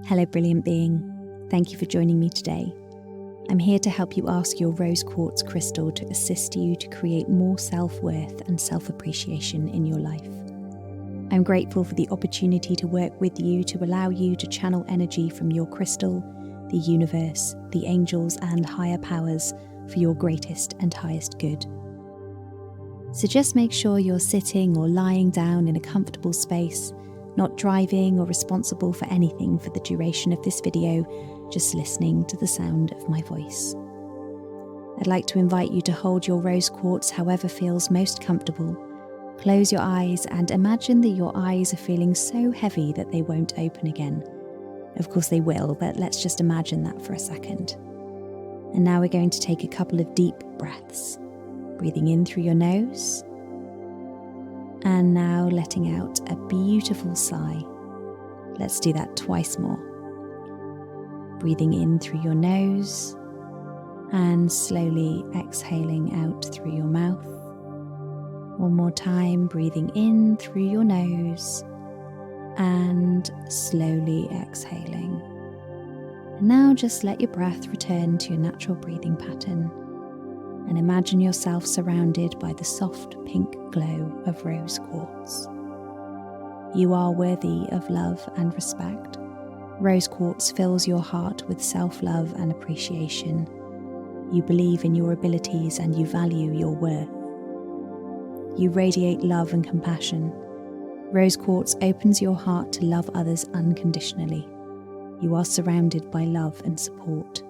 Hello, brilliant being. Thank you for joining me today. I'm here to help you ask your Rose Quartz crystal to assist you to create more self-worth and self-appreciation in your life. I'm grateful for the opportunity to work with you to allow you to channel energy from your crystal, the universe, the angels, and higher powers for your greatest and highest good. So just make sure you're sitting or lying down in a comfortable space, not driving or responsible for anything for the duration of this video, just listening to the sound of my voice. I'd like to invite you to hold your rose quartz however feels most comfortable. Close your eyes and imagine that your eyes are feeling so heavy that they won't open again. Of course they will, but let's just imagine that for a second. And now we're going to take a couple of deep breaths, breathing in through your nose, and now letting out a beautiful sigh. Let's do that twice more. Breathing in through your nose and slowly exhaling out through your mouth. One more time, breathing in through your nose and slowly exhaling. And now just let your breath return to your natural breathing pattern and imagine yourself surrounded by the soft pink glow of rose quartz. You are worthy of love and respect. Rose quartz fills your heart with self-love and appreciation. You believe in your abilities and you value your worth. You radiate love and compassion. Rose quartz opens your heart to love others unconditionally. You are surrounded by love and support.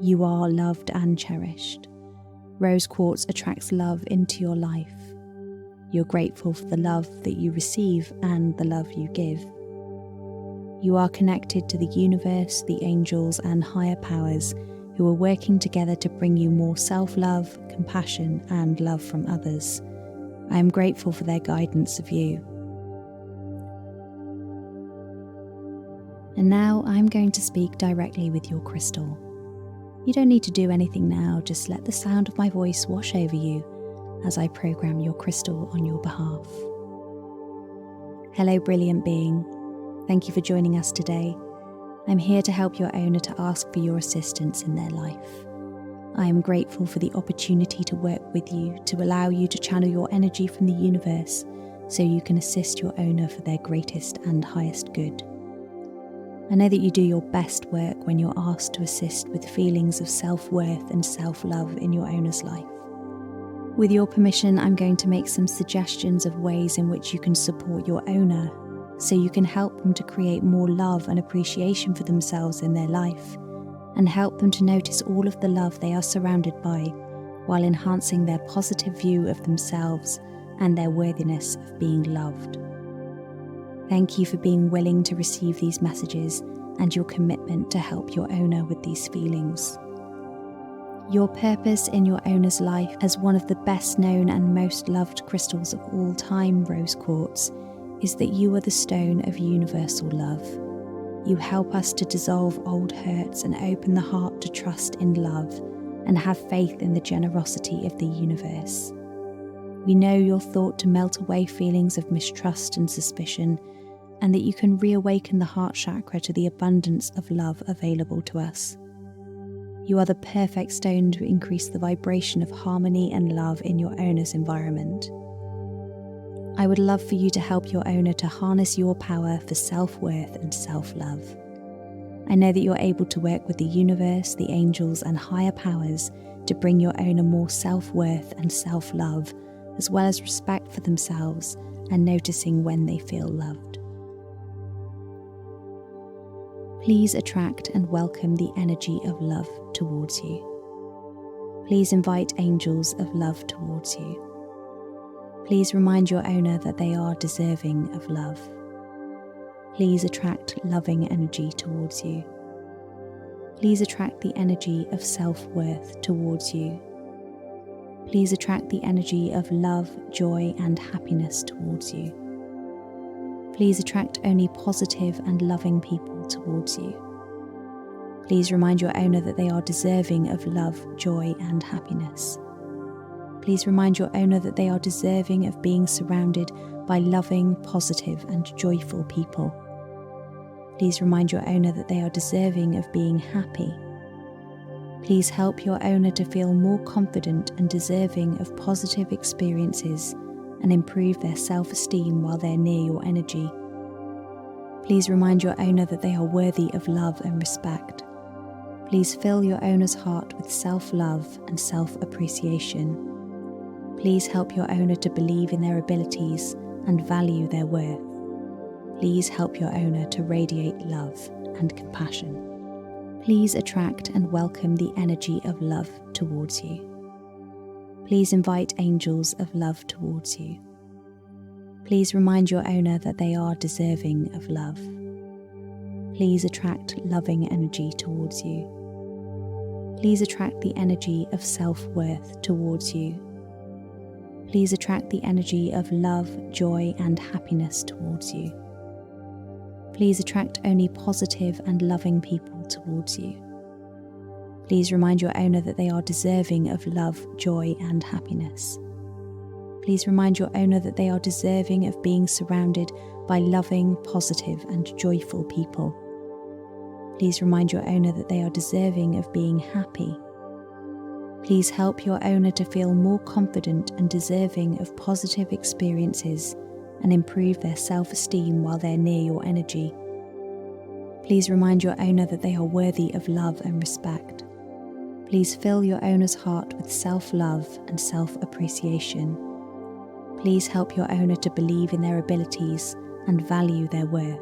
You are loved and cherished. Rose quartz attracts love into your life. You're grateful for the love that you receive and the love you give. You are connected to the universe, the angels, and higher powers who are working together to bring you more self-love, compassion, and love from others. I am grateful for their guidance of you. And now I'm going to speak directly with your crystal. You don't need to do anything now, just let the sound of my voice wash over you as I program your crystal on your behalf. Hello, brilliant being. Thank you for joining us today. I'm here to help your owner to ask for your assistance in their life. I am grateful for the opportunity to work with you to allow you to channel your energy from the universe so you can assist your owner for their greatest and highest good. I know that you do your best work when you're asked to assist with feelings of self-worth and self-love in your owner's life. With your permission, I'm going to make some suggestions of ways in which you can support your owner so you can help them to create more love and appreciation for themselves in their life and help them to notice all of the love they are surrounded by while enhancing their positive view of themselves and their worthiness of being loved. Thank you for being willing to receive these messages and your commitment to help your owner with these feelings. Your purpose in your owner's life as one of the best known and most loved crystals of all time, Rose Quartz, is that you are the stone of universal love. You help us to dissolve old hurts and open the heart to trust in love and have faith in the generosity of the universe. We know you're thought to melt away feelings of mistrust and suspicion, and that you can reawaken the heart chakra to the abundance of love available to us. You are the perfect stone to increase the vibration of harmony and love in your owner's environment. I would love for you to help your owner to harness your power for self-worth and self-love. I know that you're able to work with the universe, the angels, and higher powers to bring your owner more self-worth and self-love, as well as respect for themselves and noticing when they feel loved. Please attract and welcome the energy of love towards you. Please invite angels of love towards you. Please remind your owner that they are deserving of love. Please attract loving energy towards you. Please attract the energy of self-worth towards you. Please attract the energy of love, joy, and happiness towards you. Please attract only positive and loving people towards you. Please remind your owner that they are deserving of love, joy, and happiness. Please remind your owner that they are deserving of being surrounded by loving, positive, and joyful people. Please remind your owner that they are deserving of being happy. Please help your owner to feel more confident and deserving of positive experiences and improve their self-esteem while they're near your energy. Please remind your owner that they are worthy of love and respect. Please fill your owner's heart with self-love and self-appreciation. Please help your owner to believe in their abilities and value their worth. Please help your owner to radiate love and compassion. Please attract and welcome the energy of love towards you. Please invite angels of love towards you. Please remind your owner that they are deserving of love. Please attract loving energy towards you. Please attract the energy of self-worth towards you. Please attract the energy of love, joy, and happiness towards you. Please attract only positive and loving people towards you. Please remind your owner that they are deserving of love, joy, and happiness. Please remind your owner that they are deserving of being surrounded by loving, positive, and joyful people. Please remind your owner that they are deserving of being happy. Please help your owner to feel more confident and deserving of positive experiences and improve their self-esteem while they're near your energy. Please remind your owner that they are worthy of love and respect. Please fill your owner's heart with self-love and self-appreciation. Please help your owner to believe in their abilities and value their worth.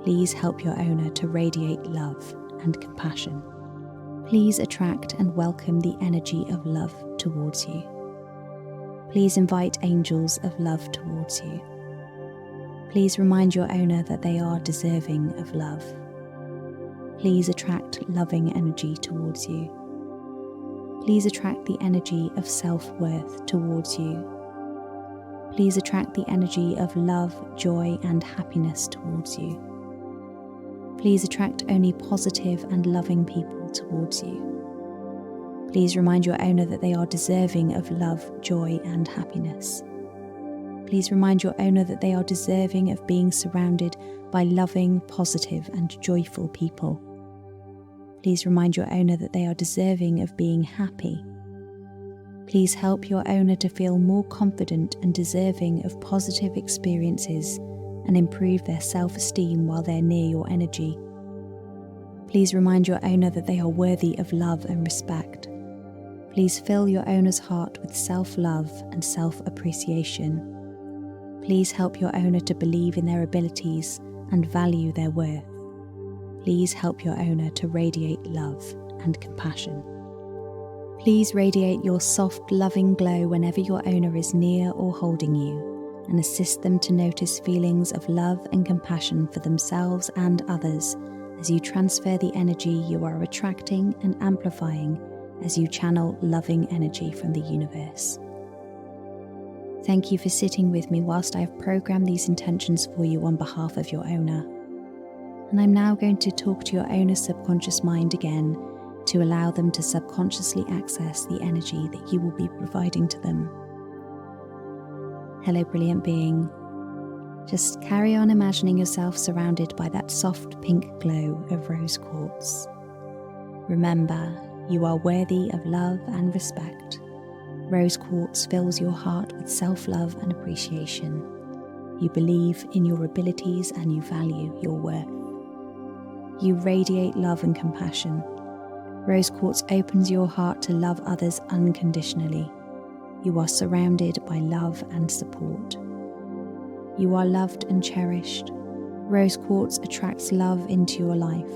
Please help your owner to radiate love and compassion. Please attract and welcome the energy of love towards you. Please invite angels of love towards you. Please remind your owner that they are deserving of love. Please attract loving energy towards you. Please attract the energy of self-worth towards you. Please attract the energy of love, joy, and happiness towards you. Please attract only positive and loving people towards you. Please remind your owner that they are deserving of love, joy, and happiness. Please remind your owner that they are deserving of being surrounded by loving, positive, and joyful people. Please remind your owner that they are deserving of being happy. Please help your owner to feel more confident and deserving of positive experiences and improve their self-esteem while they're near your energy. Please remind your owner that they are worthy of love and respect. Please fill your owner's heart with self-love and self-appreciation. Please help your owner to believe in their abilities and value their worth. Please help your owner to radiate love and compassion. Please radiate your soft, loving glow whenever your owner is near or holding you, and assist them to notice feelings of love and compassion for themselves and others as you transfer the energy you are attracting and amplifying as you channel loving energy from the universe. Thank you for sitting with me whilst I have programmed these intentions for you on behalf of your owner. And I'm now going to talk to your owner's subconscious mind again to allow them to subconsciously access the energy that you will be providing to them. Hello, brilliant being. Just carry on imagining yourself surrounded by that soft pink glow of rose quartz. Remember, you are worthy of love and respect. Rose quartz fills your heart with self-love and appreciation. You believe in your abilities and you value your worth. You radiate love and compassion. Rose quartz opens your heart to love others unconditionally. You are surrounded by love and support. You are loved and cherished. Rose quartz attracts love into your life.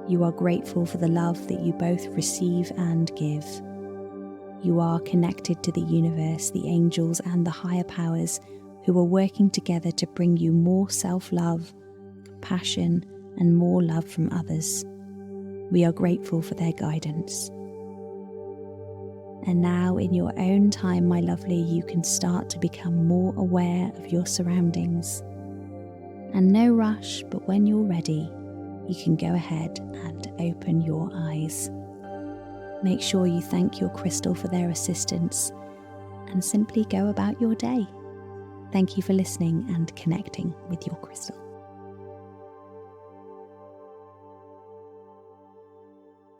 You are grateful for the love that you both receive and give. You are connected to the universe, the angels, and the higher powers who are working together to bring you more self-love, compassion, and more love from others. We are grateful for their guidance. And now, in your own time, my lovely, you can start to become more aware of your surroundings. And no rush, but when you're ready, you can go ahead and open your eyes. Make sure you thank your crystal for their assistance and simply go about your day. Thank you for listening and connecting with your crystal.